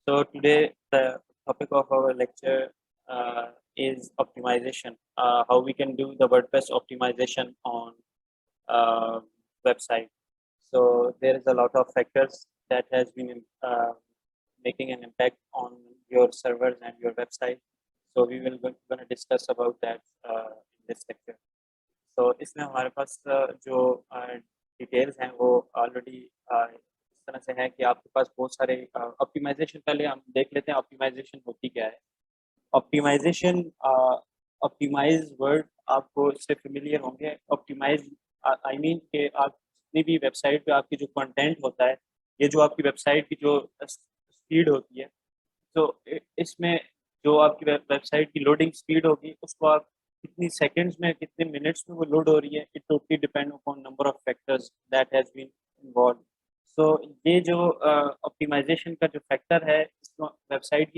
So today the topic of our lecture is optimization. How we can do the WordPress optimization on uh, website. So there is a lot of factors that has been making an impact on your servers and your website. So we will going to discuss about that in this lecture. तो इसमें हमारे पास जो details हैं वो already इस तरह से है कि आपके पास बहुत सारे ऑप्टिमाइजेशन पहले हम देख लेते हैं ऑप्टिमाइजेशन होती क्या है। ऑप्टिमाइजेशन ऑप्टिमाइज वर्ड आपको इससे फेमिलियर होंगे। ऑप्टिमाइज आई मीन कि आप जितनी भी वेबसाइट पे आपकी जो कंटेंट होता है, ये जो आपकी वेबसाइट की जो स्पीड होती है, तो इसमें जो आपकी वेबसाइट की लोडिंग स्पीड होगी उसको आप कितनी सेकंड्स में कितने मिनट्स में वो लोड हो रही है, it totally depend upon number of factors that has been involve. So ये जो ऑप्टिमाइजेशन का जो फैक्टर है, इसको वेबसाइट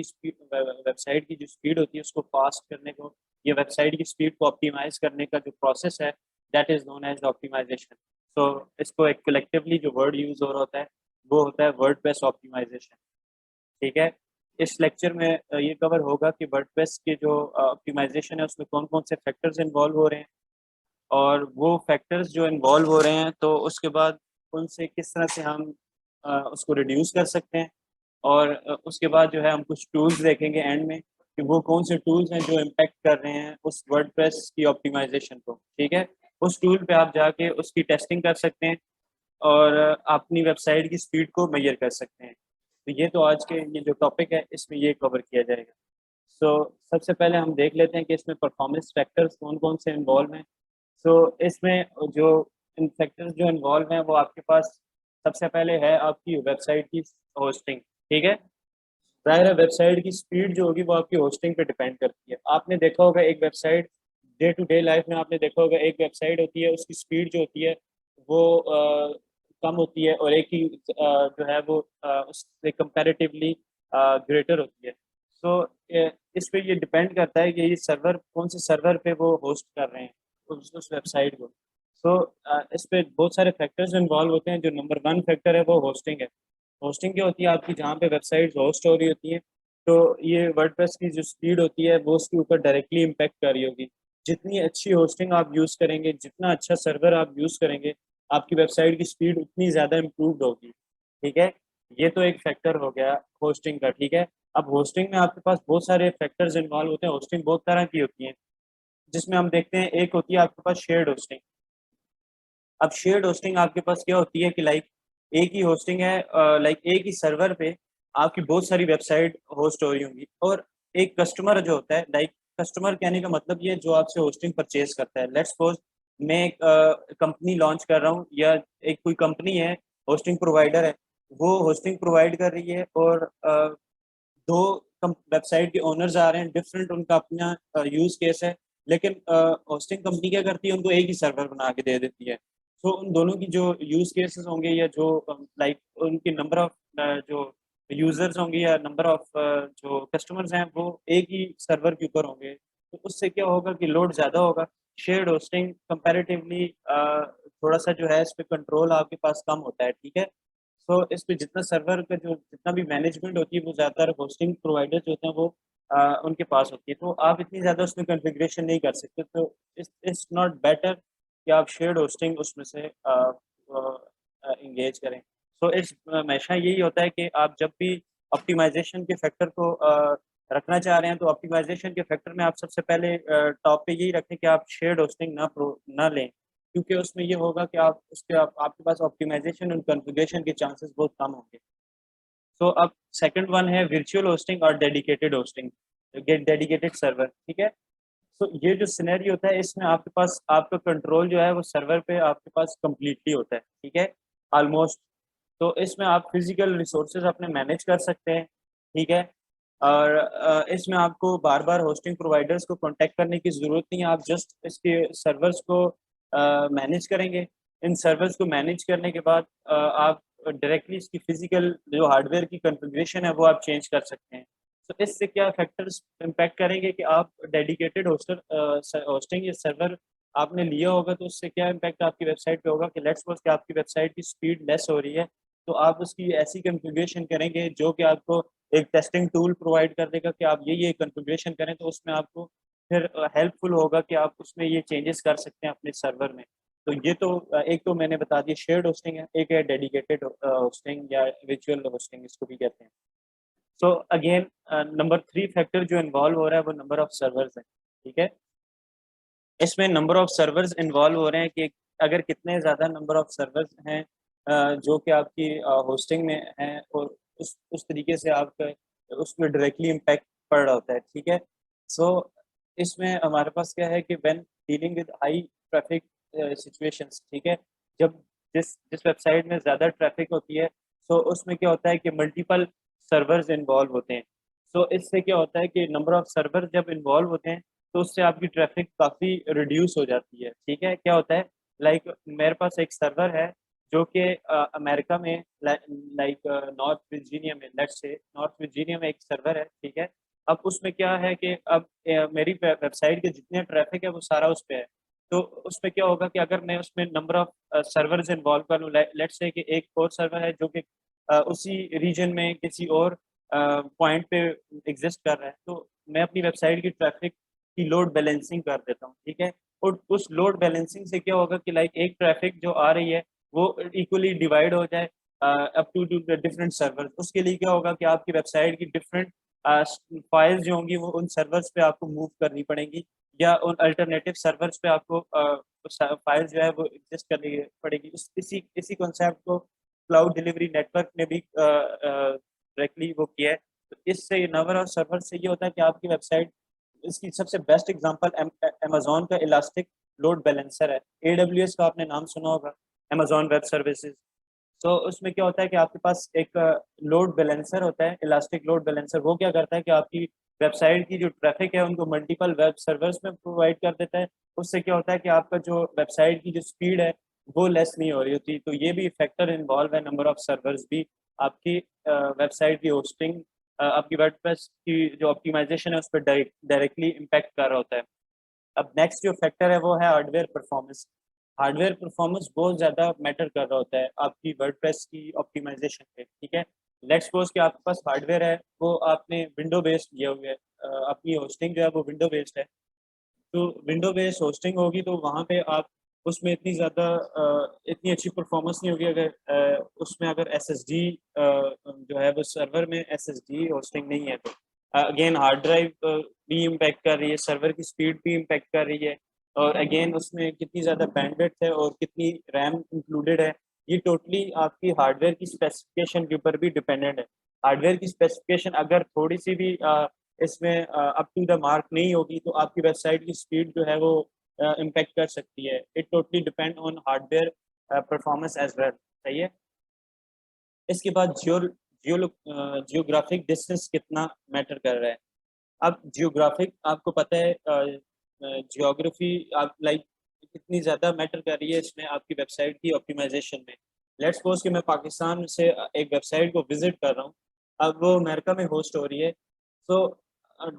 की जो स्पीड होती है उसको फास्ट करने को, ये वेबसाइट की स्पीड को ऑप्टिमाइज करने का जो प्रोसेस है that is known as optimisation. So इसको एक कलेक्टिवली जो वर्ड यूज हो रहा होता है वो होता है वर्डप्रेस ऑप्टिमाइजेशन। ठीक है, इस लेक्चर में ये कवर होगा कि वर्डप्रेस के जो ऑप्टिमाइजेशन है उसमें कौन कौन से फैक्टर्स इन्वॉल्व हो रहे हैं, और वो फैक्टर्स जो इन्वॉल्व हो रहे हैं तो उसके बाद उनसे किस तरह से हम उसको रिड्यूस कर सकते हैं। और उसके बाद जो है हम कुछ टूल्स देखेंगे एंड में कि वो कौन से टूल्स हैं जो इम्पेक्ट कर रहे हैं उस वर्डप्रेस की ऑप्टिमाइजेशन को। ठीक है, उस टूल पे आप जाके उसकी टेस्टिंग कर सकते हैं और अपनी वेबसाइट की स्पीड को मेजर कर सकते हैं। तो ये तो आज के ये जो टॉपिक है इसमें ये कवर किया जाएगा। सो सबसे पहले हम देख लेते हैं कि इसमें परफॉर्मेंस फैक्टर्स कौन कौन से इन्वॉल्व हैं। सो इसमें जो इन फैक्टर्स जो इन्वॉल्व हैं वो आपके पास सबसे पहले है आपकी वेबसाइट की होस्टिंग। ठीक है, ज़ाहिर है वेबसाइट की स्पीड जो होगी वो आपकी होस्टिंग पे डिपेंड करती है। आपने देखा होगा एक website day to day life में, आपने देखा होगा एक वेबसाइट होती है उसकी स्पीड जो होती है वो कम होती है और एक ही जो है वो उससे कंपैरेटिवली ग्रेटर होती है। सो इस पे ये डिपेंड करता है कि ये सर्वर कौन से सर्वर पे वो होस्ट कर रहे हैं उस वेबसाइट को। सो इस पे बहुत सारे फैक्टर्स इन्वॉल्व होते हैं। जो नंबर वन फैक्टर है वो होस्टिंग है। होस्टिंग क्या होती है आपकी, जहाँ पे वेबसाइट्स होस्ट हो रही होती हैं, तो ये वर्डप्रेस की जो स्पीड होती है वो उसके ऊपर डायरेक्टली इम्पेक्ट कर रही होगी। जितनी अच्छी होस्टिंग आप यूज़ करेंगे, जितना अच्छा सर्वर आप यूज़ करेंगे, आपकी वेबसाइट की स्पीड उतनी ज़्यादा इम्प्रूव्ड होगी। ठीक है, ये तो एक फैक्टर हो गया होस्टिंग का। ठीक है, अब होस्टिंग में आपके पास बहुत सारे फैक्टर्स इन्वॉल्व होते हैं। होस्टिंग बहुत तरह की होती है, जिसमें हम देखते हैं एक होती है आपके पास शेयर्ड होस्टिंग। अब शेयर्ड होस्टिंग आपके पास क्या होती है कि लाइक एक ही होस्टिंग है, लाइक एक ही सर्वर पे आपकी बहुत सारी वेबसाइट होस्ट हो रही होंगी, और एक कस्टमर जो होता है, लाइक कस्टमर कहने का मतलब ये जो आपसे होस्टिंग परचेज करता है। लेट्स सपोज मैं एक कंपनी लॉन्च कर रहा हूँ, या एक कोई कंपनी है होस्टिंग प्रोवाइडर है, वो होस्टिंग प्रोवाइड कर रही है, और दो वेबसाइट के ओनर्स आ रहे हैं, डिफरेंट उनका अपना यूज केस है, लेकिन होस्टिंग कंपनी क्या करती है, उनको एक ही सर्वर बना के दे देती है। तो उन दोनों की जो यूज केसेस होंगे, या जो लाइक उनकी नंबर ऑफ जो यूजर्स होंगे या नंबर ऑफ जो कस्टमर्स हैं, वो एक ही सर्वर के ऊपर होंगे। तो उससे क्या होगा कि लोड ज़्यादा होगा। शेयर्ड होस्टिंग कंपैरेटिवली थोड़ा सा जो है इस पे कंट्रोल आपके पास कम होता है। ठीक है, सो इस पे जितना सर्वर का जो जितना भी मैनेजमेंट होती है वो ज़्यादातर होस्टिंग प्रोवाइडर जो होते हैं वो उनके पास होती है, तो आप इतनी ज़्यादा उसमें कॉन्फ़िगरेशन नहीं कर सकते। तो इट्स नॉट बेटर कि आप शेयर्ड होस्टिंग उसमें से इंगेज करें। सो इस हमेशा यही होता है कि आप जब भी ऑप्टिमाइजेशन के फैक्टर को रखना चाह रहे हैं, तो ऑप्टिमाइजेशन के फैक्टर में आप सबसे पहले टॉप पे यही रखें कि आप शेयर्ड होस्टिंग ना लें, क्योंकि उसमें ये होगा कि आपके पास ऑप्टिमाइजेशन और कॉन्फ़िगरेशन के चांसेस बहुत कम होंगे। सो अब सेकंड वन है वर्चुअल होस्टिंग और डेडिकेटेड होस्टिंग, डेडिकेटेड सर्वर। ठीक है, तो ये जो सिनेरियो होता है इसमें आपके पास आपका कंट्रोल जो है वो सर्वर पे आपके पास कंप्लीटली होता है। ठीक है, ऑलमोस्ट। तो इसमें आप फिजिकल रिसोर्सेज अपने मैनेज कर सकते हैं। ठीक है, और इसमें आपको बार बार होस्टिंग प्रोवाइडर्स को कांटेक्ट करने की ज़रूरत नहीं है। आप जस्ट इसके सर्वर्स को मैनेज करेंगे। इन सर्वर्स को मैनेज करने के बाद आप डायरेक्टली इसकी फिजिकल जो हार्डवेयर की कॉन्फ़िगरेशन है वो आप चेंज कर सकते हैं। तो इससे क्या फैक्टर्स इम्पैक्ट करेंगे कि आप डेडिकेटेड होस्टिंग या सर्वर आपने लिया होगा, तो उससे क्या इम्पैक्ट आपकी वेबसाइट पे होगा कि लेट्स सपोज कि आपकी वेबसाइट की स्पीड लेस हो रही है, तो आप उसकी ऐसी कॉन्फ़िगरेशन करेंगे जो कि आपको एक टेस्टिंग टूल प्रोवाइड कर देगा कि आप ये कॉन्फ़िगरेशन करें, तो उसमें आपको फिर हेल्पफुल होगा कि आप उसमें ये चेंजेस कर सकते हैं अपने सर्वर में। तो ये तो एक तो मैंने बता दिया शेयर्ड होस्टिंग है, एक है डेडिकेटेड होस्टिंग या वर्चुअल होस्टिंग इसको भी कहते हैं। सो अगेन नंबर 3 फैक्टर जो इन्वॉल्व हो रहा है वो नंबर ऑफ सर्वर्स है, ठीक है। इसमें नंबर ऑफ सर्वर्स इन्वॉल्व हो रहे हैं कि अगर कितने ज़्यादा नंबर ऑफ सर्वर्स हैं जो कि आपकी होस्टिंग में हैं, और उस तरीके से आपका उसमें डायरेक्टली इम्पैक्ट पड़ रहा होता है, ठीक है। सो इसमें हमारे पास क्या है कि when dealing with high traffic situations, ठीक है, जब जिस जिस वेबसाइट में ज़्यादा ट्रैफिक होती है, सो उसमें क्या होता है कि मल्टीपल सर्वर्स इन्वॉल्व होते हैं। सो इससे क्या होता है कि नंबर ऑफ सर्वर जब इन्वॉल्व होते हैं, तो उससे आपकी ट्रैफिक काफ़ी रिड्यूस हो जाती है, ठीक है। क्या होता है, लाइक मेरे पास एक सर्वर है जो कि अमेरिका में लाइक नॉर्थ वर्जीनिया में, लेट्स से नॉर्थ वर्जीनिया में एक सर्वर है, ठीक है। अब उसमें क्या है कि अब मेरी वेबसाइट के जितने ट्रैफिक है वो सारा उस पे है। तो उसमें क्या होगा कि अगर मैं उसमें नंबर ऑफ सर्वर्स इन्वॉल्व कर लूँ, लेट्स से कि एक और सर्वर है जो कि उसी रीजन में किसी और पॉइंट पे एग्जिस्ट कर रहा है, तो मैं अपनी वेबसाइट की ट्रैफिक की लोड बैलेंसिंग कर देता हूँ, ठीक है। और उस लोड बैलेंसिंग से क्या होगा कि लाइक एक ट्रैफिक जो आ रही है वो इक्वली डिवाइड हो जाए up to two different server. उसके लिए क्या होगा कि आपकी वेबसाइट की डिफरेंट फाइल्स जो होंगी वो उन सर्वर्स पे आपको मूव करनी पड़ेंगी, या उन अल्टरनेटिव सर्वर्स पे आपको फाइल्स जो है वो एग्जिस्ट करनी पड़ेगी। इसी इसी कॉन्सेप्ट को क्लाउड डिलीवरी नेटवर्क ने भी डायरेक्टली वो किया है। तो इससे नंबर ऑफ सर्वर से ये होता है कि आपकी वेबसाइट, इसकी सबसे बेस्ट एग्जांपल अमेज़न का इलास्टिक लोड बैलेंसर है। एडब्ल्यूएस का आपने नाम सुना होगा, अमेज़न वेब सर्विसेज। तो उसमें क्या होता है कि आपके पास एक लोड बैलेंसर होता है, इलास्टिक लोड बैलेंसर। वो क्या करता है कि आपकी वेबसाइट की जो ट्रैफिक है उनको मल्टीपल वेब सर्वर्स में प्रोवाइड कर देता है। उससे क्या होता है कि आपका जो वेबसाइट की जो स्पीड है वो लेस नहीं हो रही होती। तो ये भी फैक्टर इन्वॉल्व है, नंबर ऑफ सर्वर्स भी आपकी वेबसाइट की होस्टिंग, आपकी वर्डप्रेस की जो ऑप्टिमाइजेशन है उस पर डायरेक्टली इम्पैक्ट कर रहा होता है। अब नेक्स्ट जो फैक्टर है वो है हार्डवेयर परफॉर्मेंस। हार्डवेयर परफॉर्मेंस बहुत ज़्यादा मैटर कर रहा होता है आपकी वर्डप्रेस की ऑप्टिमाइजेशन पे, ठीक है। लेट्स सपोज कि आपके पास हार्डवेयर है, वो आपने विंडो बेस्ड किया हुआ है, अपनी होस्टिंग जो है वो विंडो बेस्ड है। तो विंडो बेस्ड होस्टिंग होगी तो वहाँ पे आप उसमें इतनी ज़्यादा इतनी अच्छी परफॉर्मेंस नहीं होगी अगर उसमें अगर एसएसडी जो है वो सर्वर में एसएसडी होस्टिंग नहीं है। तो अगेन हार्ड ड्राइव भी इम्पैक्ट कर रही है, सर्वर की स्पीड भी इम्पैक्ट कर रही है, और अगेन उसमें कितनी ज़्यादा बैंडविड्थ है और कितनी रैम इंक्लूडेड है, ये टोटली आपकी हार्डवेयर की स्पेसिफिकेशन के ऊपर भी डिपेंडेंट है। हार्डवेयर की स्पेसिफिकेशन अगर थोड़ी सी भी इसमें अप टू द मार्क नहीं होगी तो आपकी वेबसाइट की स्पीड जो है वो इम्पैक्ट कर सकती है। It totally depend on hardware performance as well, सही है। इसके बाद जियोग्राफिक डिस्टेंस कितना मैटर कर रहा है। अब जियोग्राफिक आपको पता है, जियोग्राफी आप लाइक कितनी ज़्यादा मैटर कर रही है इसमें आपकी वेबसाइट की ऑप्टिमाइजेशन में। लेट्स सपोज कि मैं पाकिस्तान से एक वेबसाइट को विजिट कर रहा हूँ, अब वो अमेरिका में होस्ट हो रही है। तो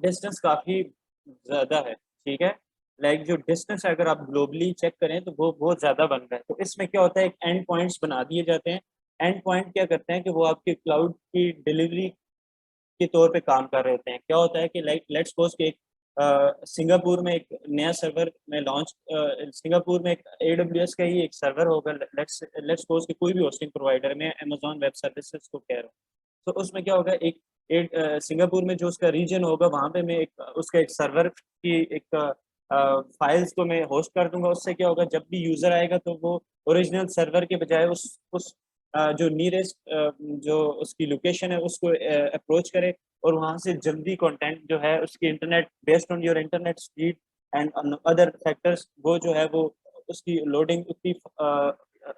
डिस्टेंस काफ़ी ज़्यादा है, ठीक है। लाइक जो डिस्टेंस है अगर आप ग्लोबली चेक करें तो वो बहुत ज़्यादा बन रहा है। तो इसमें क्या होता है, एक एंड पॉइंट्स बना दिए जाते हैं। एंड पॉइंट क्या करते हैं कि वो आपके क्लाउड की डिलीवरी के तौर पे काम कर रहे होते हैं। क्या होता है कि लाइक लेट्स सपोज कि एक सिंगापुर में एक नया सर्वर में लॉन्च, सिंगापुर में एक एडब्ल्यूएस का ही एक सर्वर होगा। लेट्स लेट्स सपोज कि कोई भी होस्टिंग प्रोवाइडर, मैं अमेज़न वेब सर्विसेज को कह रहा हूँ। तो उसमें क्या होगा, एक सिंगापुर में जो उसका रीजन होगा वहाँ पे मैं एक उसका एक सर्वर की एक फाइल्स को मैं होस्ट कर दूंगा। उससे क्या होगा, जब भी यूज़र आएगा तो वो ओरिजिनल सर्वर के बजाय उस जो नियरेस्ट जो उसकी लोकेशन है उसको अप्रोच करे, और वहाँ से जल्दी कंटेंट जो है उसकी internet based on your internet speed and other factors, वो जो है वो उसकी लोडिंग उतनी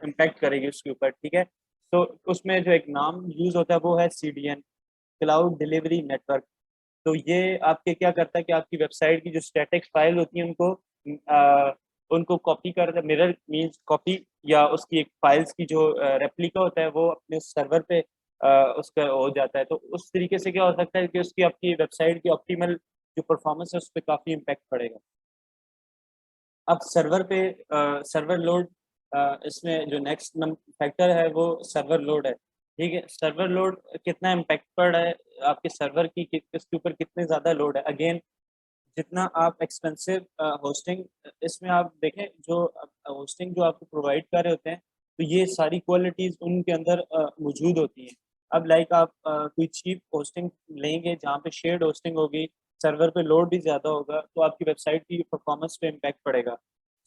इम्पैक्ट करेगी उसके ऊपर, ठीक है। तो उसमें जो एक नाम यूज होता है वो है सीडीएन, क्लाउड डिलीवरी नेटवर्क। तो ये आपके क्या करता है कि आपकी वेबसाइट की जो स्टैटिक फाइल होती है उनको कॉपी कर, मिरर मीन्स कॉपी, या उसकी एक फाइल्स की जो रेप्लिका होता है वो अपने सर्वर पे उसका हो जाता है। तो उस तरीके से क्या हो सकता है कि उसकी आपकी वेबसाइट की ऑप्टिमल जो परफॉर्मेंस है उस पर काफ़ी इम्पैक्ट पड़ेगा। अब सर्वर पे सर्वर लोड, इसमें जो नेक्स्ट फैक्टर है वो सर्वर लोड है। ठीक है, सर्वर लोड कितना इम्पैक्ट पड़ रहा है आपके सर्वर की, इसके ऊपर कितने ज़्यादा लोड है। अगेन जितना आप एक्सपेंसिव होस्टिंग, इसमें आप देखें जो होस्टिंग जो आपको प्रोवाइड कर रहे होते हैं, तो ये सारी क्वालिटीज़ उनके अंदर मौजूद होती हैं। अब लाइक आप कोई चीप होस्टिंग लेंगे जहाँ पे शेयर्ड होस्टिंग होगी, सर्वर पे लोड भी ज़्यादा होगा, तो आपकी वेबसाइट की परफॉर्मेंस पे इम्पैक्ट पड़ेगा।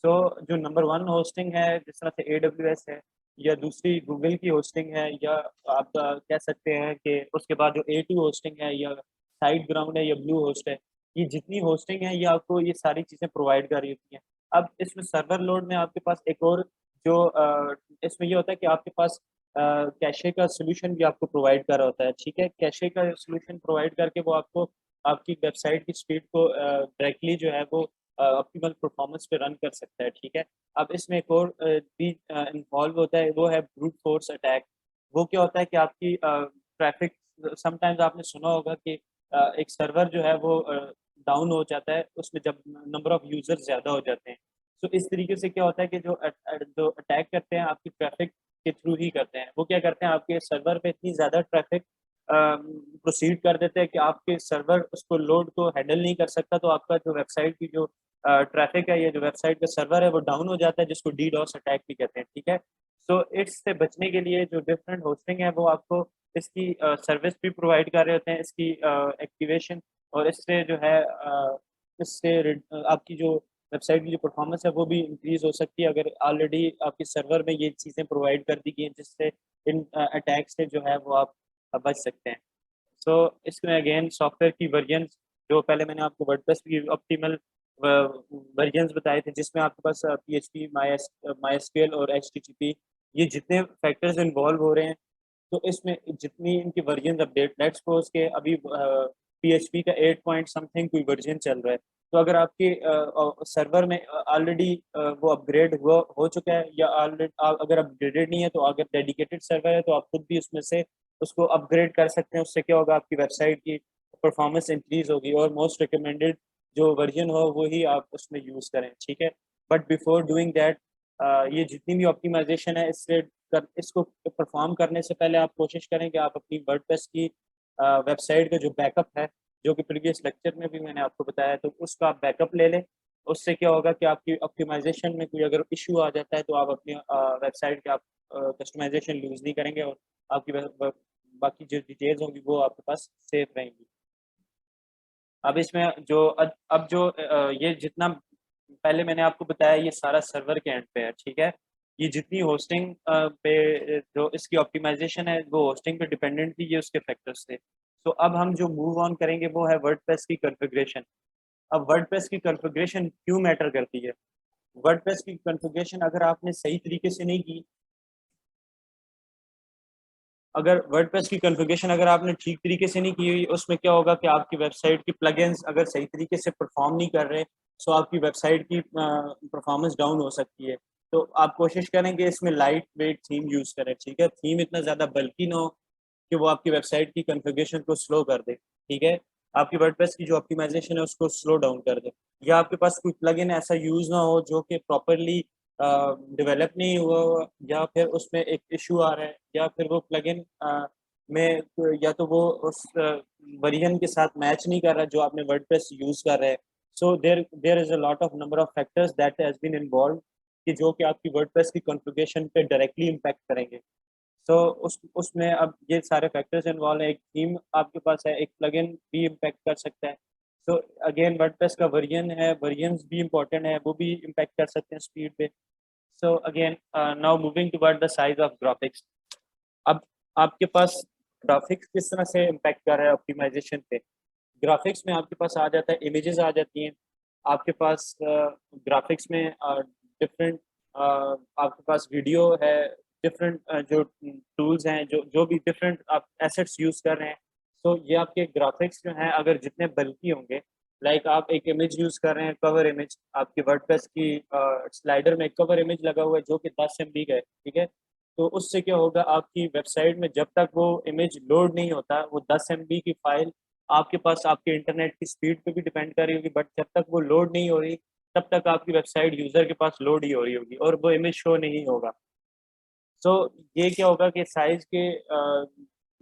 तो जो नंबर वन होस्टिंग है जिस तरह से AWS है, या दूसरी गूगल की होस्टिंग है, या आप कह सकते हैं कि उसके बाद जो A2 होस्टिंग है, या साइड ग्राउंड है, या ब्लू होस्ट है, ये जितनी होस्टिंग है ये आपको ये सारी चीज़ें प्रोवाइड कर रही होती हैं। अब इसमें सर्वर लोड में आपके पास एक और जो इसमें ये होता है कि आपके पास कैशे का सॉल्यूशन भी आपको प्रोवाइड कर रहा होता है। ठीक है, कैशे का सॉल्यूशन प्रोवाइड करके वो आपको आपकी वेबसाइट की स्पीड को डायरेक्टली जो है वो ऑप्टिमल परफॉर्मेंस पे रन कर सकता है। ठीक है, अब इसमें एक और भी इन्वॉल्व होता है, वो है ब्रूट फोर्स अटैक। वो क्या होता है कि आपकी ट्रैफिक, समटाइम्स आपने सुना होगा कि एक सर्वर जो है वो डाउन हो जाता है उसमें जब नंबर ऑफ यूजर्स ज़्यादा हो जाते हैं। तो इस तरीके से क्या होता है कि जो अटैक करते हैं आपकी ट्रैफिक के थ्रू ही करते हैं। वो क्या करते हैं, आपके सर्वर पे इतनी ज़्यादा ट्रैफिक प्रोसीड कर देते हैं कि आपके सर्वर उसको लोड को हैंडल नहीं कर सकता, तो आपका जो वेबसाइट की जो ट्रैफिक है, ये जो वेबसाइट का सर्वर है वो डाउन हो जाता है, जिसको डीडॉस अटैक भी कहते हैं। ठीक है, सो इससे बचने के लिए जो डिफरेंट होस्टिंग है वो आपको इसकी सर्विस भी प्रोवाइड कर रहे होते हैं, इसकी एक्टिवेशन, और इससे जो है आपकी जो वेबसाइट की जो परफॉर्मेंस है वो भी इंक्रीज हो सकती है, अगर ऑलरेडी आपके सर्वर में ये चीज़ें प्रोवाइड कर दी गई हैं, जिससे इन अटैक से जो है वो आप बच सकते हैं। सो इसमें अगेन सॉफ्टवेयर की वर्जन, जो पहले मैंने आपको वर्डप्रेस की ऑप्टिमल वर्जन्स बताए थे, जिसमें आपके पास PHP, MySQL और HTTP, ये जितने फैक्टर्स इन्वॉल्व हो रहे हैं, तो इसमें जितनी इनकी वर्जन अपडेट, लेट्स सपोज के अभी PHP का 8 पॉइंट समथिंग कोई वर्जन चल रहा है, तो अगर आपके सर्वर में ऑलरेडी वो अपग्रेड हुआ हो चुका है, या ऑलरेडी अगर अपग्रेडेड नहीं है, तो अगर डेडिकेटेड सर्वर है तो आप खुद भी उसमें से उसको अपग्रेड कर सकते हैं। उससे क्या होगा, आपकी वेबसाइट की परफॉर्मेंस इंक्रीज होगी, और मोस्ट रिकमेंडेड जो वर्जन हो वही आप उसमें यूज़ करें। ठीक है, बट बिफोर डूइंग दैट, ये जितनी भी ऑप्टिमाइजेशन है इसको परफॉर्म करने से पहले आप कोशिश करें कि आप अपनी वर्डप्रेस की वेबसाइट का जो बैकअप है, जो कि प्रीवियस लेक्चर में भी मैंने आपको बताया, तो उसका आप बैकअप ले लें। उससे क्या होगा कि आपकी ऑप्टिमाइजेशन में कोई अगर इशू आ जाता है, तो आप अपनी वेबसाइट के आप कस्टमाइजेशन लूज नहीं करेंगे, और आपकी बाकी जो डिटेल्स होंगी वो आपके पास सेफ रहेंगी। अब इसमें जो अब जो ये जितना पहले मैंने आपको बताया, ये सारा सर्वर के एंड पे है। ठीक है, ये जितनी होस्टिंग पे जो इसकी ऑप्टिमाइजेशन है वो होस्टिंग पे डिपेंडेंट थी, ये उसके फैक्टर्स थे। तो अब हम जो मूव ऑन करेंगे वो है वर्डप्रेस की कॉन्फ़िगरेशन। अब वर्डप्रेस की कॉन्फ़िगरेशन क्यों मैटर करती है? वर्डप्रेस की कॉन्फ़िगरेशन अगर आपने सही तरीके से नहीं की, अगर वर्डप्रेस की कॉन्फ़िगरेशन अगर आपने ठीक तरीके से नहीं की हुई, उसमें क्या होगा कि आपकी वेबसाइट की प्लगइन्स अगर सही तरीके से परफॉर्म नहीं कर रहे, तो आपकी वेबसाइट की परफॉर्मेंस डाउन हो सकती है। तो आप कोशिश करें कि इसमें लाइट वेट थीम यूज़ करें। ठीक है, थीम इतना ज़्यादा बल्कि ना हो कि वो आपकी वेबसाइट की कॉन्फ़िगरेशन को स्लो कर दे। ठीक है, आपकी वर्डप्रेस की जो ऑप्टिमाइजेशन है उसको स्लो डाउन कर दे, या आपके पास कोई प्लगइन ऐसा यूज़ ना हो जो कि प्रॉपरली डेवलप नहीं हुआ हो, या फिर उसमें एक इशू आ रहा है, या फिर वो प्लगइन में या तो वो उस वर्जन के साथ मैच नहीं कर रहा जो आपने वर्डप्रेस यूज़ कर रहे हैं। So there there is a lot of number of factors that has been involve, कि जो कि आपकी वर्डप्रेस की कॉन्फ़िगरेशन पे डायरेक्टली इम्पैक्ट करेंगे। सो उसमें अब ये सारे फैक्टर्स इन्वॉल्व है। एक थीम आपके पास है, एक प्लगइन भी इम्पैक्ट कर सकता है। सो अगेन वर्डप्रेस का वर्जन है, वर्जन्स भी इम्पोर्टेंट है, वो भी इम्पैक्ट कर सकते हैं स्पीड पे। So again now moving toward the size of graphics. अब आपके पास ग्राफिक्स किस तरह से इम्पैक्ट कर रहा है ऑप्टिमाइजेशन पे? ग्राफिक्स में आपके पास आ जाता है, इमेजेस आ जाती हैं आपके पास, ग्राफिक्स में डिफरेंट आपके पास वीडियो है, डिफरेंट जो टूल्स हैं, जो जो भी डिफरेंट आप एसेट्स यूज़ कर रहे हैं। तो ये आपके ग्राफिक्स जो हैं अगर जितने बल्कि होंगे, लाइक आप एक इमेज यूज़ कर रहे हैं, कवर इमेज, आपकी वर्डप्रेस की स्लाइडर में एक कवर इमेज लगा हुआ है जो कि 10 MB का है। ठीक है, तो उससे क्या होगा, आपकी वेबसाइट में जब तक वो इमेज लोड नहीं होता, वो 10 MB की फाइल आपके पास आपके इंटरनेट की स्पीड पे भी डिपेंड कर रही होगी, बट जब तक वो लोड नहीं हो रही, तब तक आपकी वेबसाइट यूज़र के पास लोड ही हो रही होगी और वो इमेज शो नहीं होगा। सो ये क्या होगा कि साइज के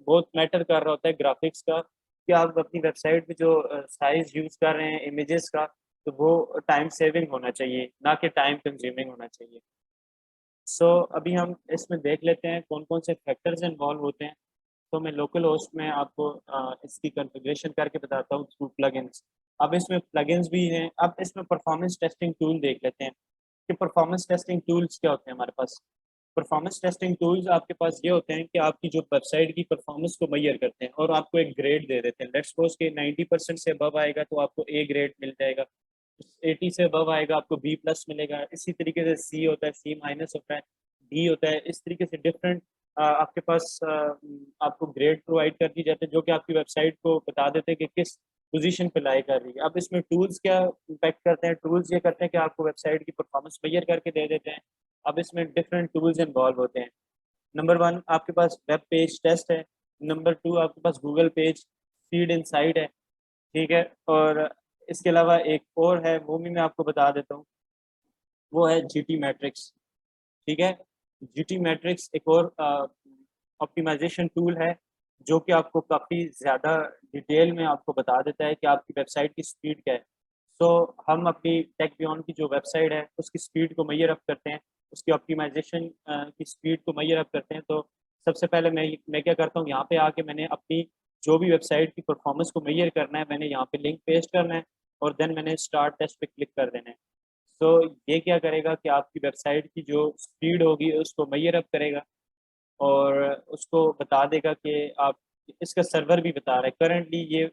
बहुत मैटर कर रहा होता है ग्राफिक्स का, कि आप अपनी वेबसाइट पे जो साइज यूज कर रहे हैं इमेजेस का, तो वो टाइम सेविंग होना चाहिए, ना कि टाइम कंज्यूमिंग होना चाहिए। सो अभी हम इसमें देख लेते हैं कौन कौन से फैक्टर्स इन्वॉल्व होते हैं। तो मैं लोकल होस्ट में आपको इसकी कॉन्फ़िगरेशन करके बताता हूँ थ्रू प्लगइन्स। अब इसमें प्लगइन्स भी हैं। अब इसमें परफॉर्मेंस टेस्टिंग टूल देख लेते हैं कि परफॉर्मेंस टेस्टिंग टूल्स क्या होते हैं हमारे पास। परफॉर्मेंस टेस्टिंग टूल्स आपके पास ये होते हैं कि आपकी जो वेबसाइट की परफॉर्मेंस को मेजर करते हैं और आपको एक ग्रेड दे देते हैं। लेट्स सपोज कि 90% से अबव आएगा तो आपको ए ग्रेड मिल जाएगा, 80 से अबव आएगा आपको बी प्लस मिलेगा, इसी तरीके से सी होता है, सी माइनस होता है, डी होता है। इस तरीके से डिफरेंट आपके पास आपको ग्रेड प्रोवाइड कर दी जाते हैं जो कि आपकी वेबसाइट को बता देते हैं कि किस पोजीशन पे लाई कर रही है। अब इसमें टूल्स क्या इम्पैक्ट करते हैं, टूल्स ये करते हैं कि आपको वेबसाइट की परफॉर्मेंस मेजर करके दे देते हैं। अब इसमें डिफरेंट टूल्स इन्वॉल्व होते हैं। नंबर वन आपके पास वेब पेज टेस्ट है। नंबर टू आपके पास गूगल पेज फीड इनसाइड है। ठीक है, और इसके अलावा एक और है, वो भी मैं आपको बता देता हूँ, वो है जीटी मैट्रिक्स। ठीक है, जीटी मैट्रिक्स एक और ऑप्टिमाइजेशन टूल है जो कि आपको काफ़ी ज़्यादा डिटेल में आपको बता देता है कि आपकी वेबसाइट की स्पीड क्या है। सो हम अपनी टेक बियॉन्ड की जो वेबसाइट है उसकी स्पीड को मेजर अप करते हैं, उसकी ऑप्टिमाइजेशन की स्पीड को मेजर अप करते हैं। तो सबसे पहले मैं क्या करता हूँ, यहाँ पे आके मैंने अपनी जो भी वेबसाइट की परफॉर्मेंस को मेजर करना है, मैंने यहाँ पे लिंक पेस्ट करना है और देन मैंने स्टार्ट टेस्ट पे क्लिक कर देना है। तो ये क्या करेगा कि आपकी वेबसाइट की जो स्पीड होगी उसको मेजर अप करेगा और उसको बता देगा कि आप, इसका सर्वर भी बता रहा है करंटली ये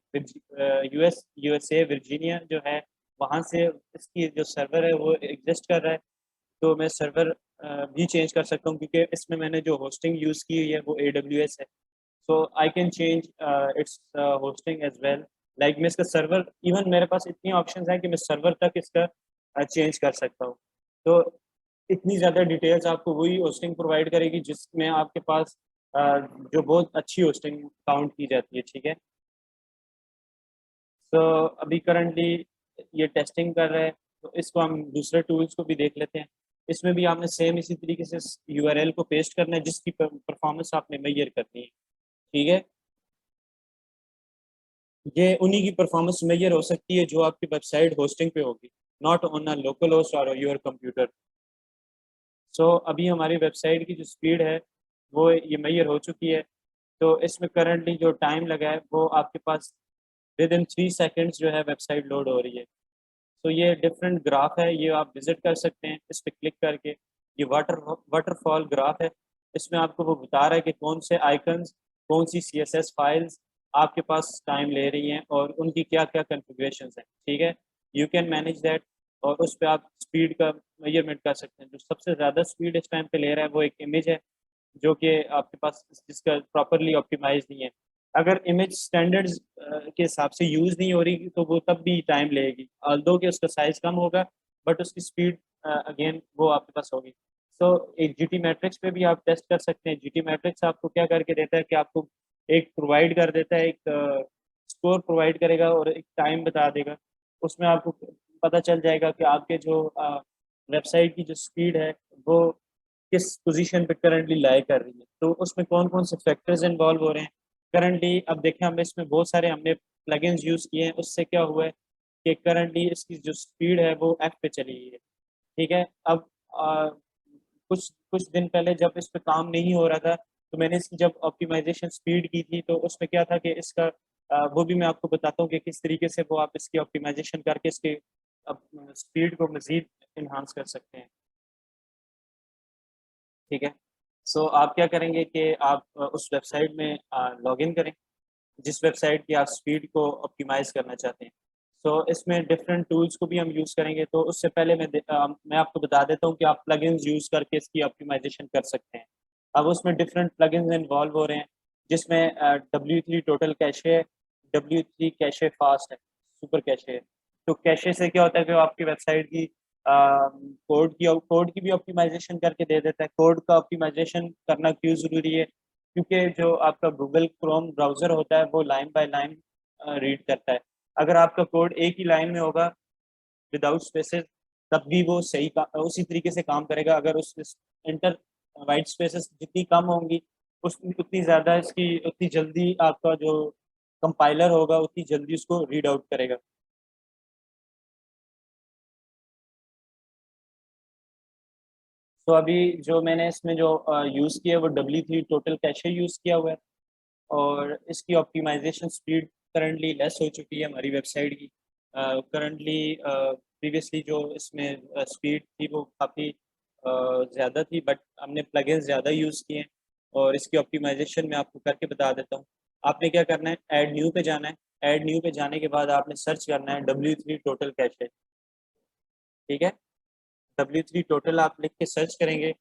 यूएसए वर्जीनिया जो है वहाँ से इसकी जो सर्वर है वो एग्जिस्ट कर रहा है। तो मैं सर्वर भी चेंज कर सकता हूँ क्योंकि इसमें मैंने जो होस्टिंग यूज़ की हुई है वो AWS है। So I can change its hosting as well. Like मैं इसका सर्वर, इवन मेरे पास इतनी ऑप्शंस हैं कि मैं सर्वर तक इसका चेंज कर सकता हूँ। तो इतनी ज़्यादा डिटेल्स आपको वही होस्टिंग प्रोवाइड करेगी जिसमें आपके पास जो बहुत अच्छी होस्टिंग काउंट की जाती है। ठीक है, तो अभी करंटली ये टेस्टिंग कर रहा है, तो इसको हम दूसरे टूल्स को भी देख लेते हैं। इसमें भी आपने सेम इसी तरीके से यूआरएल को पेस्ट करना है जिसकी परफॉर्मेंस आपने मेजर करनी है। ठीक है, ये उन्हीं की परफॉर्मेंस मेजर हो सकती है जो आपकी वेबसाइट होस्टिंग पे होगी, not on a local host और योर कंप्यूटर। सो अभी हमारी वेबसाइट की जो स्पीड है वो ये मेजर हो चुकी है। तो इसमें करंटली जो टाइम लगा है वो आपके पास विद इन 3 सेकेंड्स जो है वेबसाइट लोड हो रही है। तो ये डिफरेंट ग्राफ है, ये आप विजिट कर सकते हैं इस पर क्लिक करके। ये वाटरफॉल ग्राफ है। इसमें आपको वो बता रहा है कि कौन से आइकन्स, कौन सी CSS फाइल्स आपके पास टाइम ले रही हैं और उनकी क्या क्या कन्फिग्रेशंस हैं। ठीक है, यू कैन मैनेज दैट और उस पर आप स्पीड का मेजरमेंट कर सकते हैं। जो सबसे ज़्यादा स्पीड इस टाइम पे ले रहा है वो एक इमेज है जो कि आपके पास जिसका प्रॉपरली ऑप्टिमाइज नहीं है। अगर इमेज स्टैंडर्ड्स के हिसाब से यूज़ नहीं हो रही तो वो तब भी टाइम लेगी, ऑल्दो कि उसका साइज कम होगा बट उसकी स्पीड अगेन वो आपके पास होगी। तो एक जीटी मैट्रिक्स पे भी आप टेस्ट कर सकते हैं। जीटी मैट्रिक्स आपको क्या करके देता है कि आपको एक प्रोवाइड कर देता है, एक स्कोर प्रोवाइड करेगा और एक टाइम बता देगा। उसमें आपको पता चल जाएगा कि आपके जो वेबसाइट की जो स्पीड है वो किस पोजीशन पे करंटली लाई कर रही है। तो उसमें कौन कौन से फैक्टर्स इन्वॉल्व हो रहे हैं करंटली। अब देखें, हम इसमें बहुत सारे हमने प्लगइन्स यूज़ किए हैं, उससे क्या हुआ है कि करंटली इसकी जो स्पीड है वो एफ पे चली गई है। ठीक है, अब कुछ कुछ दिन पहले जब इस पे काम नहीं हो रहा था तो मैंने इसकी जब ऑप्टिमाइजेशन स्पीड की थी तो उसमें क्या था कि इसका वो भी मैं आपको बताता हूँ कि किस तरीके से वो आप इसकी ऑप्टिमाइजेशन करके इसके स्पीड को मज़ीद इन्हांस कर सकते हैं। ठीक है, सो आप क्या करेंगे कि आप उस वेबसाइट में लॉगिन करें जिस वेबसाइट की आप स्पीड को ऑप्टिमाइज करना चाहते हैं। सो इसमें डिफरेंट टूल्स को भी हम यूज़ करेंगे। तो उससे पहले मैं आपको बता देता हूँ कि आप प्लगइन्स यूज़ करके इसकी ऑप्टिमाइजेशन कर सकते हैं। अब उसमें डिफरेंट प्लगइन्स इन्वॉल्व हो रहे हैं जिसमें W3 टोटल कैशे है, W3 कैशे फास्ट है, सुपर कैशे है। तो कैशे से क्या होता है कि वो आपकी वेबसाइट की कोड की भी ऑप्टिमाइजेशन करके दे देता है। कोड का ऑप्टिमाइजेशन करना क्यों ज़रूरी है, क्योंकि जो आपका गूगल क्रोम ब्राउज़र होता है वो लाइन बाय लाइन रीड करता है। अगर आपका कोड एक ही लाइन में होगा विदाउट स्पेसेस तब भी वो सही उसी तरीके से काम करेगा। अगर उस इंटर वाइट स्पेसेस जितनी कम होंगी उतनी ज़्यादा इसकी उतनी जल्दी आपका जो कंपाइलर होगा उतनी जल्दी उसको रीड आउट करेगा। तो अभी जो मैंने इसमें जो यूज़ किया है वो W3 टोटल कैशे यूज़ किया हुआ है, और इसकी ऑप्टिमाइजेशन स्पीड करंटली लेस हो चुकी है हमारी वेबसाइट की। करंटली प्रीवियसली जो इसमें स्पीड थी वो काफ़ी ज़्यादा थी, बट हमने प्लगइन्स ज़्यादा यूज़ किए हैं। और इसकी ऑप्टिमाइजेशन मैं आपको करके बता देता हूँ। आपने क्या करना है, ऐड न्यू पे जाना है। ऐड न्यू पे जाने के बाद आपने सर्च करना है W3 टोटल कैशे। ठीक है, W3 टोटल आप लिख के सर्च करेंगे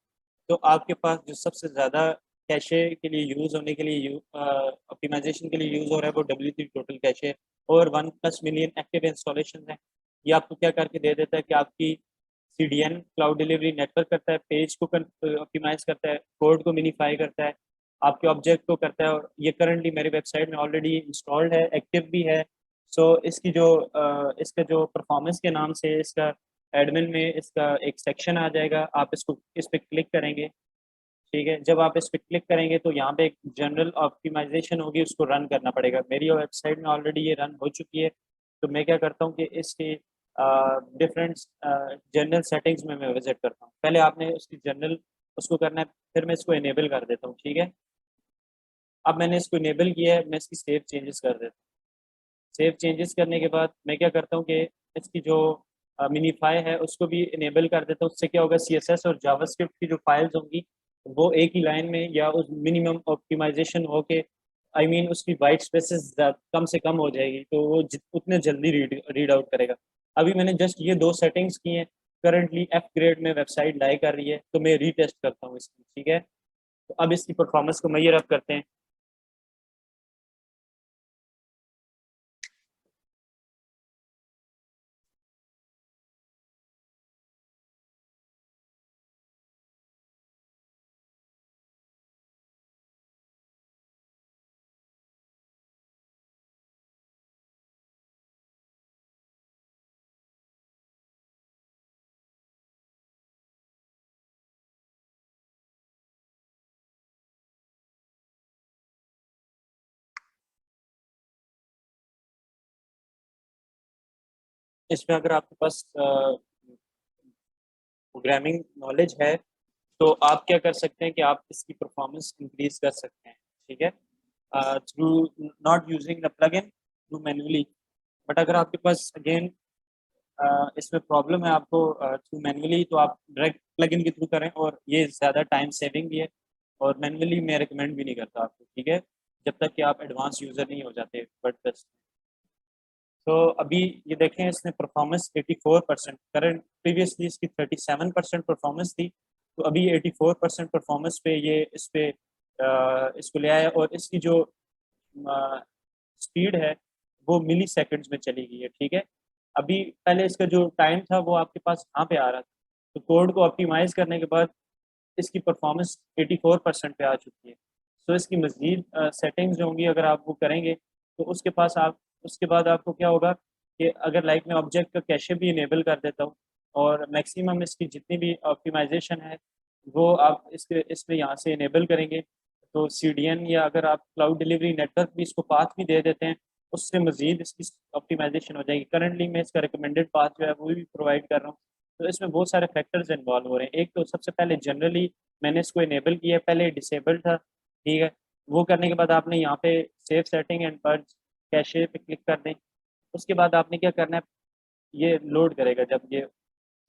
तो आपके पास जो सबसे ज़्यादा कैशे के लिए यूज़ होने के लिए ऑप्टिमाइजेशन के लिए यूज़ हो रहा है वो W3 टोटल कैशे है, और 1+ मिलियन एक्टिव इंस्टॉलेशन है। ये आपको क्या करके दे देता है कि आपकी CDN क्लाउड डिलीवरी नेटवर्क करता है, पेज को ऑप्टिमाइज करता है, कोड को मिनीफाई करता है, आपके ऑब्जेक्ट को करता है, और ये करंटली मेरी वेबसाइट में ऑलरेडी इंस्टॉल्ड है, एक्टिव भी है। सो इसकी जो इसका जो परफॉर्मेंस के नाम से इसका एडमिन में इसका एक सेक्शन आ जाएगा, आप इसको इस पर क्लिक करेंगे। ठीक है, जब आप इस पर क्लिक करेंगे तो यहाँ पे एक जनरल ऑप्टिमाइजेशन होगी, उसको रन करना पड़ेगा। मेरी वेबसाइट में ऑलरेडी ये रन हो चुकी है, तो मैं क्या करता हूँ कि इसके डिफरेंट जनरल सेटिंग्स में मैं विजिट करता हूँ। पहले आपने उसकी जनरल उसको करना है, फिर मैं इसको इनेबल कर देता हूँ। ठीक है, अब मैंने इसको इनेबल किया है, मैं इसकी सेव चेंजेस कर देता हूँ। सेव चेंजेस करने के बाद मैं क्या करता हूँ कि इसकी जो मिनीफाई है उसको भी इनेबल कर देता हूँ। उससे क्या होगा, CSS और जावास्क्रिप्ट की जो फाइल्स होंगी वो एक ही लाइन में या उस मिनिमम ऑप्टिमाइजेशन हो के उसकी वाइट स्पेसेस कम से कम हो जाएगी, तो वो उतने जल्दी रीड आउट करेगा। अभी मैंने जस्ट ये दो सेटिंग्स की हैं, करंटली F ग्रेड में वेबसाइट लाई कर रही है, तो मैं रीटेस्ट करता हूँ इसकी। ठीक है, तो अब इसकी परफॉर्मेंस को मेजर अप करते हैं। इसमें अगर आपके पास प्रोग्रामिंग नॉलेज है तो आप क्या कर सकते हैं कि आप इसकी परफॉर्मेंस इंक्रीज कर सकते हैं। ठीक है, through not using the plugin, through manually. But अगर आपके पास अगेन इसमें प्रॉब्लम है आपको थ्रू मैन्युअली, तो आप डायरेक्ट प्लगइन के थ्रू करें, और ये ज़्यादा टाइम सेविंग भी है। और मैन्युअली मैं रिकमेंड भी नहीं करता आपको। ठीक है, जब तक कि आप एडवांस यूज़र नहीं हो जाते वर्डप्रेस। तो अभी ये देखें, इसने परफॉर्मेंस 84%, करंट प्रीवियसली इसकी 37% परफॉर्मेंस थी, तो अभी 84% परफॉर्मेंस पे ये इस पे इसको ले आया, और इसकी जो स्पीड है वो मिली सेकेंड्स में चली गई है। ठीक है, अभी पहले इसका जो टाइम था वो आपके पास यहाँ पे आ रहा था, तो कोड को ऑप्टिमाइज करने के बाद इसकी परफॉर्मेंस 84% पे आ चुकी है। तो इसकी मज़ीद सेटिंग्स जो होंगी अगर आप वो करेंगे तो उसके बाद आपको क्या होगा कि अगर लाइक मैं ऑब्जेक्ट का कैशे भी इनेबल कर देता हूँ, और मैक्सिमम इसकी जितनी भी ऑप्टिमाइजेशन है वो आप इसमें यहाँ से इनेबल करेंगे, तो CDN या अगर आप क्लाउड डिलीवरी नेटवर्क भी इसको पाथ भी दे देते हैं, उससे मज़ीद इसकी ऑप्टिमाइजेशन हो जाएगी। करंटली मैं इसका रिकमेंडेड पाथ जो है वो भी प्रोवाइड कर रहा हूँ। तो इसमें बहुत सारे फैक्टर्स इन्वॉल्व हो रहे हैं। एक तो सबसे पहले जनरली मैंने इसको इनेबल किया, पहले डिसेबल था। ठीक है, वो करने के बाद आपने यहाँ पे save setting and purge cache पे क्लिक कर दें। उसके बाद आपने क्या करना है, ये लोड करेगा। जब ये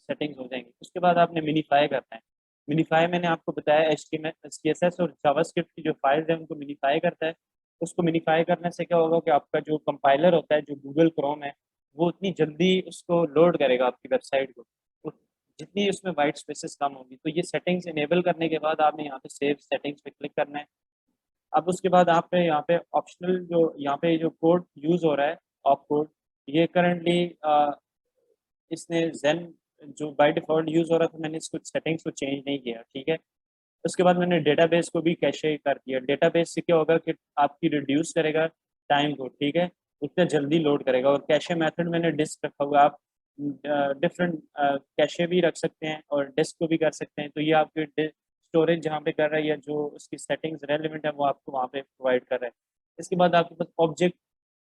सेटिंग्स हो जाएंगी उसके बाद आपने मिनीफाई करना है। मिनीफाई मैंने आपको बताया HTML CSS और जावास्क्रिप्ट की जो फाइल्स हैं उनको मिनीफाई करता है। उसको मिनीफाई करने से क्या होगा कि आपका जो कंपाइलर होता है, जो गूगल क्रोम है, वो उतनी जल्दी उसको लोड करेगा आपकी वेबसाइट को, जितनी उसमें वाइट स्पेसेस कम होगी। तो ये सेटिंग्स इनेबल करने के बाद आपने यहाँ पे सेव सेटिंग्स पे क्लिक करना है। अब उसके बाद आप पे यहाँ पे ऑप्शनल जो यहाँ पे जो कोड यूज हो रहा है, ऑप कोड, ये करंटली इसने जेन जो बाय डिफॉल्ट यूज हो रहा था, मैंने इसको सेटिंग्स को चेंज नहीं किया। ठीक है, उसके बाद मैंने डेटाबेस को भी कैशे कर दिया। डेटाबेस से क्या होगा कि आपकी रिड्यूस करेगा टाइम को। ठीक है, उतना जल्दी लोड करेगा। और कैशे मेथड मैंने डिस्क रखा हुआ, आप डिफरेंट कैशे भी रख सकते हैं और डिस्क को भी कर सकते हैं। तो ये आपके स्टोरेज जहाँ पे कर रहा है या जो उसकी सेटिंग्स रेलिवेंट है वो आपको वहाँ पे प्रोवाइड कर रहा है। इसके बाद आपके पास ऑब्जेक्ट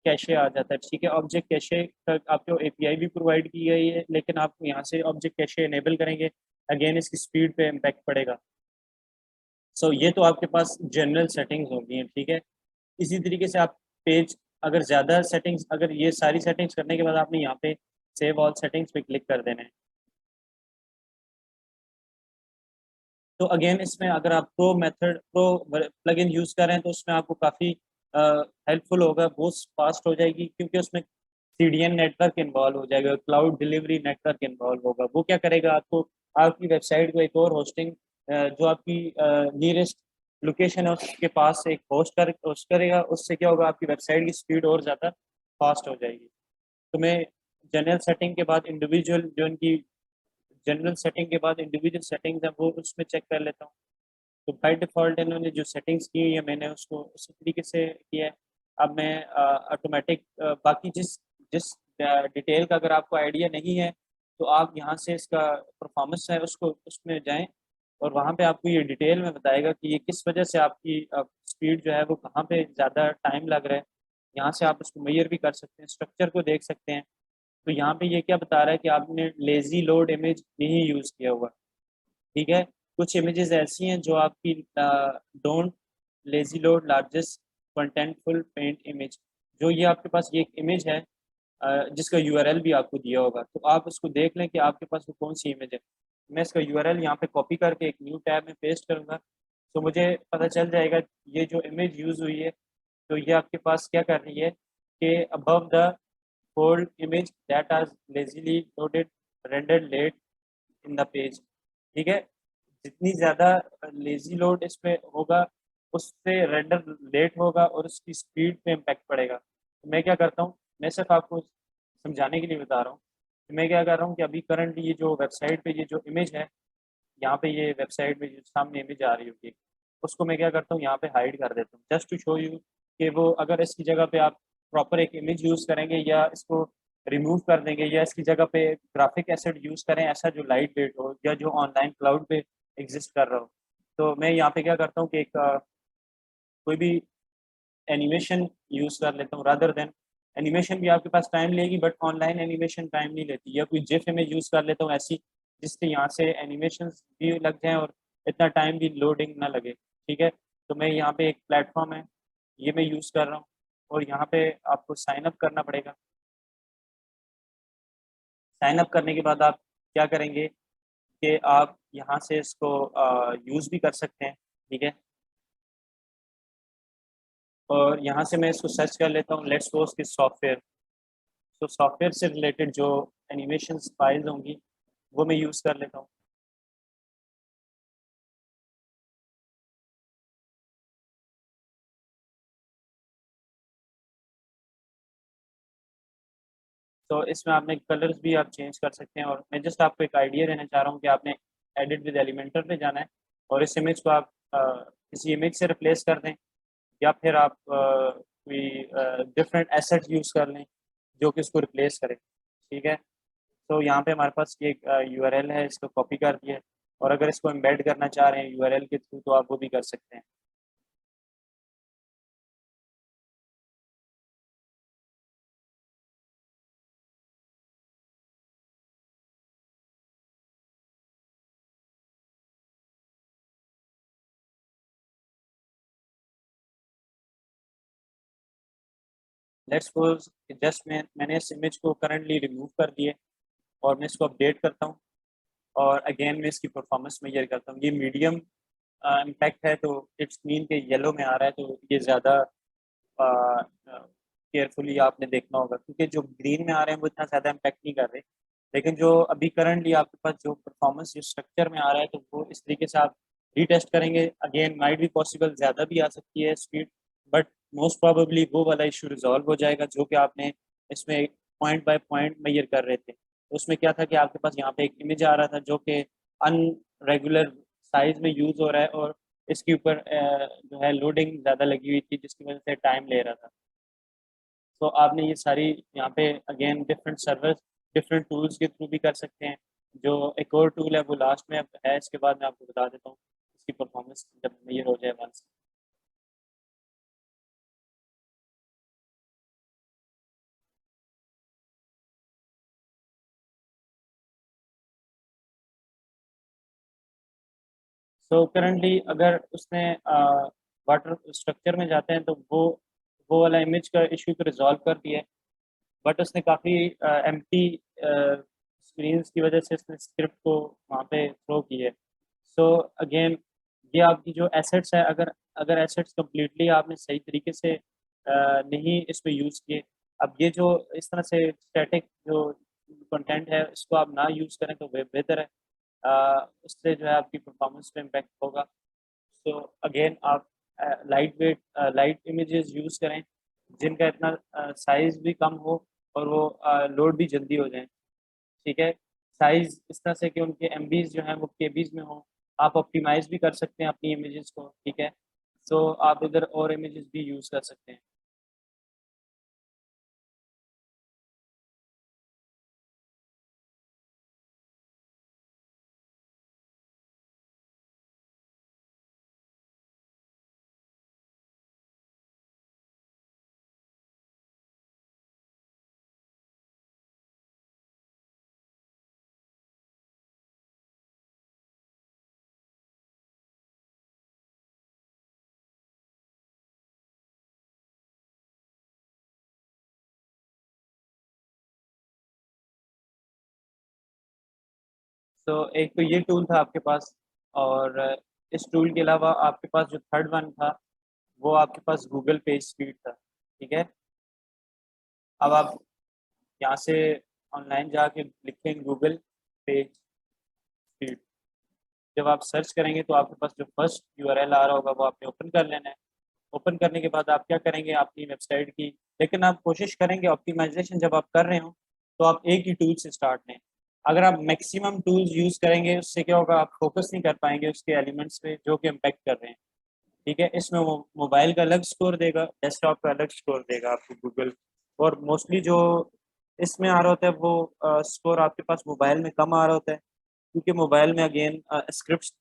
कैशे आ जाता है, ठीक है। ऑब्जेक्ट कैशे तक आपको एपीआई भी प्रोवाइड की गई है, लेकिन आप यहाँ से ऑब्जेक्ट कैशे इनेबल करेंगे, अगेन इसकी स्पीड पे इम्पैक्ट पड़ेगा। सो ये तो आपके पास जनरल सेटिंग्स होगी हैं, ठीक है। इसी तरीके से आप पेज, अगर ज़्यादा सेटिंग्स, अगर ये सारी सेटिंग्स करने के बाद आपने यहाँ पे सेव ऑल सेटिंग्स पे क्लिक कर देना है। तो अगेन इसमें अगर आप प्रो प्लगइन यूज़ कर रहे हैं तो उसमें आपको काफ़ी हेल्पफुल होगा, बहुत फास्ट हो जाएगी, क्योंकि उसमें सीडीएन नेटवर्क इन्वॉल्व हो जाएगा, क्लाउड डिलीवरी नेटवर्क इन्वॉल्व होगा। वो क्या करेगा, आपको आपकी वेबसाइट को एक और होस्टिंग जो आपकी नियरेस्ट लोकेशन है उसके पास एक होस्ट करेगा। उससे क्या होगा, आपकी वेबसाइट की स्पीड और ज़्यादा फास्ट हो जाएगी। तो मैं जनरल सेटिंग के बाद इंडिविजुअल जो इनकी जनरल सेटिंग के बाद इंडिविजुअल सेटिंग्स है वो उसमें चेक कर लेता हूँ। तो बाय डिफ़ॉल्ट इन्होंने जो सेटिंग्स की हुई है मैंने उसको उसी तरीके से किया है। अब मैं ऑटोमेटिक बाकी जिस जिस डिटेल का अगर आपको आइडिया नहीं है तो आप यहाँ से इसका परफॉर्मेंस है उसको उसमें जाएँ, और वहाँ पे आपको ये डिटेल में बताएगा कि ये किस वजह से आपकी स्पीड जो है वो कहाँ पे ज़्यादा टाइम लग रहा है। यहाँ से आप उसको मेजर भी कर सकते हैं, स्ट्रक्चर को देख सकते हैं। तो यहाँ पे ये क्या बता रहा है कि आपने लेज़ी लोड इमेज नहीं यूज़ किया हुआ, ठीक है। कुछ इमेजेस ऐसी हैं जो आपकी don't lazy load largest contentful paint image, जो ये आपके पास ये एक इमेज है जिसका यूआरएल भी आपको दिया होगा, तो आप उसको देख लें कि आपके पास वो कौन सी इमेज है। मैं इसका यूआरएल यहाँ पे कॉपी करके एक न्यू टैब में पेस्ट करूँगा, तो मुझे पता चल जाएगा ये जो इमेज यूज़ हुई है, तो ये आपके पास क्या कर रही है कि above the fold image that are lazily loaded render late in the page, ठीक है। जितनी ज़्यादा लेज़ी लोड इसमें होगा, उससे रेंडर लेट होगा और उसकी स्पीड पे इम्पैक्ट पड़ेगा। तो मैं क्या करता हूँ, मैं सिर्फ आपको समझाने के लिए बता रहा हूँ कि मैं क्या कर रहा हूँ कि अभी करंटली ये जो वेबसाइट पे ये जो इमेज है, यहाँ पे ये वेबसाइट में जो सामने इमेज आ रही होगी, उसको मैं क्या करता हूँ यहाँ पे हाइड कर देता हूँ, जस्ट टू शो यू कि वो अगर इसकी जगह पे आप प्रॉपर एक इमेज यूज़ करेंगे या इसको रिमूव कर देंगे या इसकी जगह पे ग्राफिक एसेट यूज़ करें ऐसा जो लाइट वेट हो या जो ऑनलाइन क्लाउड पे एग्जिस्ट कर रहा हो, तो मैं यहाँ पे क्या करता हूँ कि एक कोई भी एनिमेशन यूज़ कर लेता हूँ रादर देन। एनिमेशन भी आपके पास टाइम लेगी बट ऑनलाइन एनिमेशन टाइम नहीं लेती, या कोई जिफ इमेज यूज़ कर लेता हूँ ऐसी जिससे यहाँ से एनिमेशन भी लग जाएँ और इतना टाइम भी लोडिंग ना लगे, ठीक है। तो मैं यहाँ पे एक प्लेटफॉर्म है, ये मैं यूज़ कर रहा हूँ, और यहाँ पे आपको साइन अप करना पड़ेगा। साइन अप करने के बाद आप क्या करेंगे कि आप यहाँ से इसको यूज़ भी कर सकते हैं, ठीक है। और यहाँ से मैं इसको सर्च कर लेता हूँ, लेट्स सपोज कि सॉफ्टवेयर, तो सॉफ्टवेयर से रिलेटेड जो एनिमेशन फाइल्स होंगी वो मैं यूज़ कर लेता हूँ। तो इसमें आपने कलर्स भी आप चेंज कर सकते हैं, और मैं जस्ट आपको एक आइडिया देना चाह रहा हूँ कि आपने एडिट विद एलिमेंटर पे जाना है और इस इमेज को आप किसी इमेज से रिप्लेस कर दें, या फिर आप कोई डिफरेंट एसेट यूज़ कर लें जो कि इसको रिप्लेस करे, ठीक है। तो यहाँ पे हमारे पास ये यूआरएल है, इसको कॉपी कर दिया है, और अगर इसको एम्बेड करना चाह रहे हैं यूआरएल के थ्रू तो आप वो भी कर सकते हैं। लेट्स सपोज मैंने इस इमेज को करंटली रिमूव कर दिए और मैं इसको अपडेट करता हूँ, और अगेन मैं इसकी परफॉर्मेंस मेजर करता हूँ। ये मीडियम इम्पैक्ट है तो इट्स मीन के येलो में आ रहा है, तो ये ज़्यादा केयरफुली आपने देखना होगा, क्योंकि जो ग्रीन में आ रहे हैं वो इतना ज़्यादा इम्पैक्ट नहीं कर रहे। लेकिन जो अभी करंटली आपके पास जो परफॉर्मेंस जो स्ट्रक्चर में आ रहा है तो वो इस तरीके से आप रीटेस्ट करेंगे, अगेन माइट भी पॉसिबल ज़्यादा भी आ सकती है स्पीड, बट मोस्ट प्रोबेबली वो वाला इशू रिजॉल्व हो जाएगा जो कि आपने इसमें पॉइंट बाय पॉइंट मेजर कर रहे थे। तो उसमें क्या था कि आपके पास यहाँ पे एक इमेज आ रहा था जो कि अनरेगुलर साइज में यूज़ हो रहा है, और इसके ऊपर जो है लोडिंग ज़्यादा लगी हुई थी जिसकी वजह से टाइम ले रहा था। तो आपने ये सारी यहाँ पे again different servers different tools के थ्रू भी कर सकते हैं। जो एक और टूल है वो लास्ट में है, इसके बाद मैं आपको बता देता हूँ। उसकी परफॉर्मेंस जब मेजर हो जाए वंस। सो करंटली अगर उसने वाटर स्ट्रक्चर में जाते हैं तो वो वाला इमेज का इशू को रिजॉल्व कर दिया है, बट उसने काफ़ी एम्प्टी स्क्रीन्स की वजह से उसने स्क्रिप्ट को वहाँ पे थ्रो की है। सो अगेन ये आपकी जो एसेट्स है, अगर अगर एसेट्स कम्प्लीटली आपने सही तरीके से नहीं इसमें यूज़ किए, अब ये जो इस तरह से स्टैटिक जो कंटेंट है इसको आप ना यूज़ करें तो बेहतर है। उससे जो है आपकी परफॉर्मेंस पे इम्पैक्ट होगा। सो अगेन आप light weight light images use करें जिनका इतना साइज़ भी कम हो और वो लोड भी जल्दी हो जाए। ठीक है, साइज़ इस तरह से कि उनके एमबीज जो हैं वो केबीज में हो। आप ऑप्टिमाइज भी कर सकते हैं अपनी इमेजेस को। ठीक है, तो आप इधर और इमेजेस भी यूज़ कर सकते हैं। तो एक तो ये टूल था आपके पास, और इस टूल के अलावा आपके पास जो थर्ड वन था वो आपके पास गूगल पेज स्पीड था। ठीक है, अब आप यहाँ से ऑनलाइन जाके लिखें गूगल पेज स्पीड। जब आप सर्च करेंगे तो आपके पास जो फर्स्ट यूआरएल आ रहा होगा वो आपने ओपन कर लेना है। ओपन करने के बाद आप क्या करेंगे अपनी वेबसाइट की, लेकिन आप कोशिश करेंगे ऑप्टिमाइजेशन जब आप कर रहे हो तो आप एक ही टूल से स्टार्ट लें। अगर आप मैक्सिमम टूल्स यूज़ करेंगे उससे क्या होगा, आप फोकस नहीं कर पाएंगे उसके एलिमेंट्स पे जो कि इम्पेक्ट कर रहे हैं। ठीक है, इसमें वो मोबाइल का अलग स्कोर देगा, डेस्कटॉप का अलग स्कोर देगा आपको गूगल। और मोस्टली जो इसमें आ रहा होता है वो स्कोर आपके पास मोबाइल में कम आ रहा होता है, क्योंकि मोबाइल में अगेन स्क्रिप्ट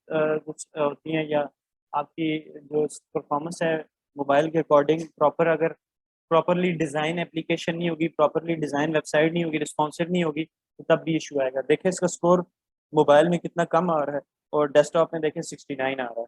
कुछ होती हैं, या आपकी जो परफॉर्मेंस है मोबाइल के अकॉर्डिंग प्रॉपर अगर प्रॉपरली डिज़ाइन एप्लीकेशन नहीं होगी, प्रॉपरली डिज़ाइन वेबसाइट नहीं होगी, रिस्पॉन्सिव नहीं होगी, तो तब भी इशू आएगा। देखें इसका स्कोर मोबाइल में कितना कम आ रहा है और डेस्कटॉप में देखें 69 आ रहा है।